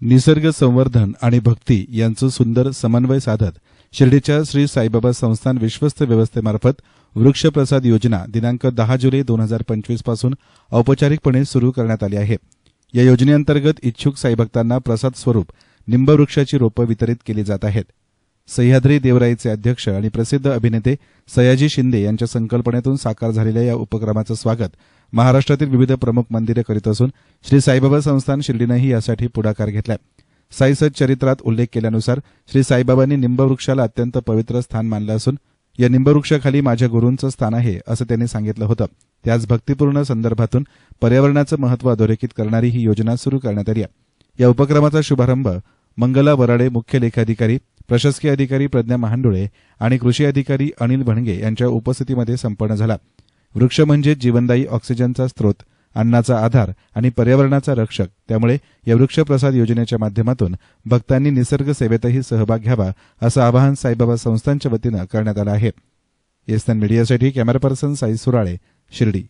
निसर्ग संवर्धन आणि भक्ती यांचं सुंदर समन्वय साधत शिर्डीच्या श्री साईबाबा संस्थान विश्वस्त व्यवस्थेमार्फत वृक्षप्रसाद योजना दिनांक 10 जुलै 2025 पासून औपचारिकपणे सुरू करण्यात आली आहे। या योजनेअंतर्गत इच्छुक साईभक्तांना प्रसाद स्वरूप निंबवृक्षाची रोपं वितरित केली जात आहेत। सह्याद्री देवराईचे अध्यक्ष आणि प्रसिद्ध अभिनेते सयाजी शिंदे यांच्या संकल्पनेतून साकार झालेल्या या उपक्रमाचं स्वागत महाराष्ट्रातील विविध प्रमुख मंदिरे करीत असून श्री साईबाबा संस्थान शिर्डीनेही यासाठी पुढाकार घेतलाय। साई सत चरित्रात उल्लेख केल्यानुसार श्री साईबाबांनी निंबवृक्षाला अत्यंत पवित्र स्थान मानलं असून या निंबवृक्षाखाली माझ्या गुरूंचं स्थान आहे असं त्यांनी सांगितलं होतं। त्याच भक्तिपूर्ण संदर्भातून पर्यावरणाचं महत्त्व अधोरेखित करणारी ही योजना सुरू करण्यात आली आहे। या उपक्रमाचा शुभारंभ मंगला वराडे, मुख्य लेखाधिकारी, प्रशासकीय अधिकारी प्रज्ञा महांडुळे आणि कृषी अधिकारी अनिल भणगे यांच्या उपस्थितीमध्ये संपन्न झाला। वृक्ष म्हणजे जीवनदायी ऑक्सिजनचा स्रोत, अन्नाचा आधार आणि पर्यावरणाचा रक्षक। त्यामुळे या वृक्षप्रसाद योजनेच्या माध्यमातून भक्तांनी निसर्ग सेवेतही सहभाग घ्यावा असं आवाहन साईबाबा संस्थानच्या वतीनं करण्यात आलं आहे। येस्टर्न मीडियासाठी कॅमेरा पर्सन साई सुराळे, शिर्डी।